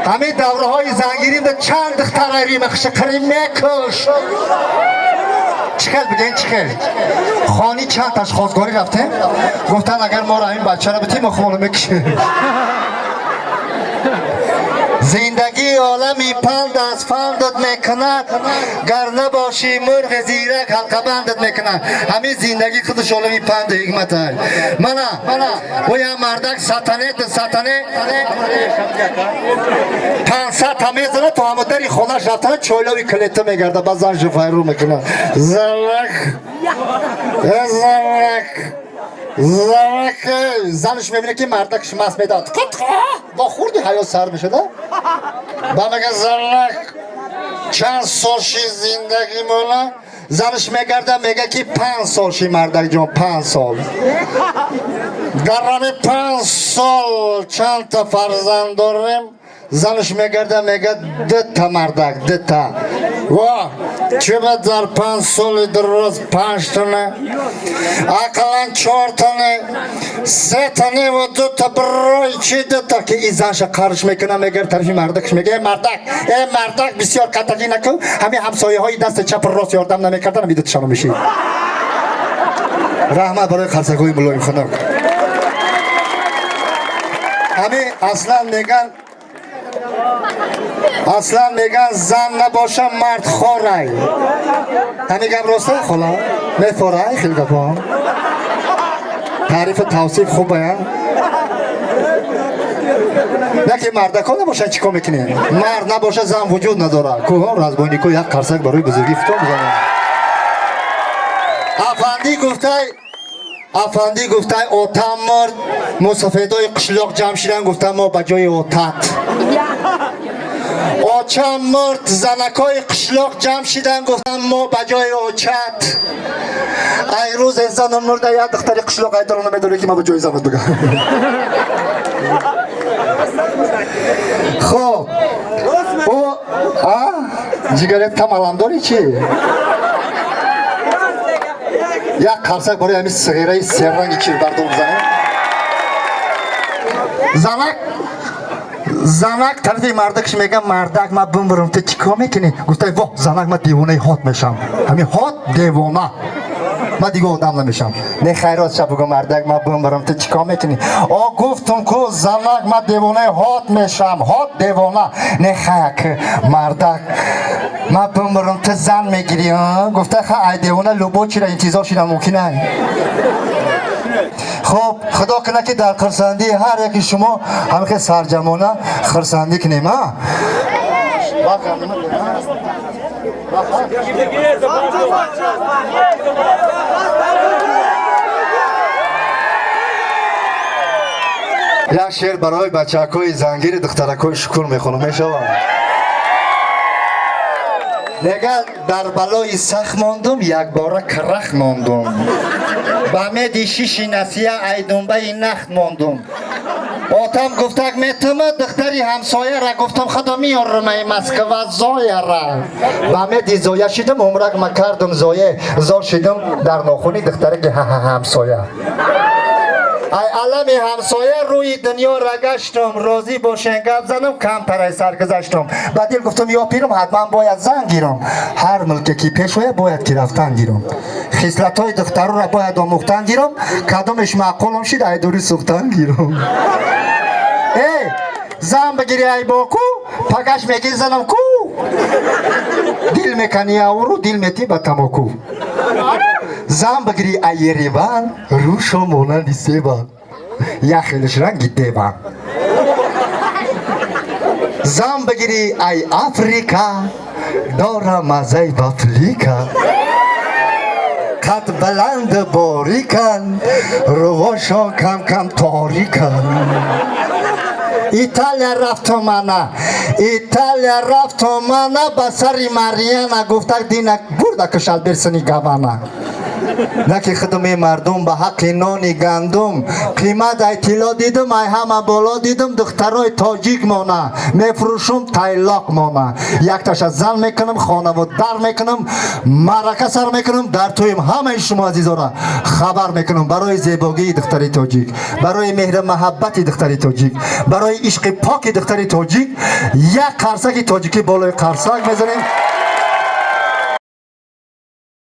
همین دوره های زنگیریم به چند دختر ایریم خشقری میکش چکل بگین چکل خانی چند تاش خواستگاری رفتیم گفتن اگر ما را این بچه را بتیم خونه میکشیم زندگی عالمی پند از فندت میکند گر نباشی مرغ زیرک حلقه بندت میکند همین زندگی خودش عالمی پند حکمت های منا و یا مردک ستانه 500 همیزنه تو همه داری خونش رفتن چویلوی کلیته میگرده بازن شفای رو میکنه زرک زنش میبینه که مردکش مست میداد با خوردی حیات سر میشه ده با میگه زرک چند سالشی زندگی مولا زنش میگرده میگه که 5 سالشی مردک جان 5 سال در همین 5 سال چند تا فرزند داریم زنش میگرده میگه 2 تا مردک 2 تا واه چه باید در 5 سال در روز 5 تانه اقلا 4 تانه 3 تانه و 2 تا برای چی 2 تا که این زنش قرش میکنه میگه طرفی مردکش میگه ای مردک بسیار کتگی نکن همین همسایه های دست چپ و راست یاردم نمیکردن همی 2 تاشانو میشی رحمت برای خرسگوی ملایم خنک همین اصلا میگن زن نباشه مرد خورای همین گم راسته خلا میفورای خیلی گفا تعریف توصیف خوب بیان یکی مردکا نباشن چیکار میکنین مرد نباشه زن وجود نداره کوها رازبانی کو یک قرصک برای بزرگی فتو میزنه افندی گفته اوتم مرد مسافدای قشلاق جمع شدن گفتن ما به جای اوتت اوچم مرد زنکای قشلاق جمع شدن گفتن ما به جای اوچت ای روز زن مرده یا دختری قشلاق ای درونه میدونه که ما به جای زنت بگم خب او جگرت تمالم داری چی؟ یک قرصک برای همین صغیره سررنگی که بردار بزنه زنک طرفی مردکش میگه مردک ما بمبرم تو چیکار میکنی؟ گفته واه زنک ما دیوانه هات میشم همین هات دیوانه ما دیگه آدم نمیشم نه خیرات شب بگم مردک ما بمبرم تو چیکار میکنی؟ گفتم که زنک ما دیوانه هات میشم هات دیوانه نه خیر مردک ما بمبرم تو زن میگیری گفته خیلی دیوانه لبو چی را انتظار شدن ممکنه خب خدا کنه که در خرسندی هر یکی شما همه سرجمانه خرسندی کنیم ها یک شعر برای بچه‌های زنگیر دخترکای شکر میخونم میشوم نگه در بلای سخت ماندم یک باره کرخ ماندم با مدی شیشی نسیه ایدون به این نخت ماندم آتم گفتک میتمه دختری همسایه را گفتم خدا میارم ای مسکوه زایه را با مدی زایه شدم عمرک ما کردم زایه زار شدم در ناخونی دختری که همسایه ای علم همسایه روی دنیا را گشتم راضی باشین گپ زنم کم ترای سر گذشتم بعدیل گفتم یا پیرم حتما باید زن گیرم هر ملکه کی پیش باید که رفتن گیرم خصلت های دختر را باید آموختن گیرم کدامش معقولم شد ای دوری سوختن گیرم ای زن بگیری ای باکو پگش میگی زنم کو دل میکنی او دل میتی با تماکو زن بگیری ای ریوان روشو مانند سیبان یا خیلش رنگی دیوان زن بگیری ای افریقا دارم مزای بافلیکا قد بلند باریکن رواشا کم کم تاریکن ایتالیا رفتم منه با سری مریانا گفتک دینک برده کشل برسنی گوانا نه که خدمه مردم به حق نان گندم قیمت ای طلا دیدم ای همه بالا دیدم دخترای تاجیک مانه میفروشم تایلاق مانه یک تاش از زن میکنم خانه و در میکنم مرکه سر میکنم در تویم همه شما عزیزان خبر میکنم برای زیبایی دختری تاجیک برای مهر محبت دختری تاجیک برای عشق پاک دختری تاجیک یک قرصک تاجیکی بالای قرصک میزنیم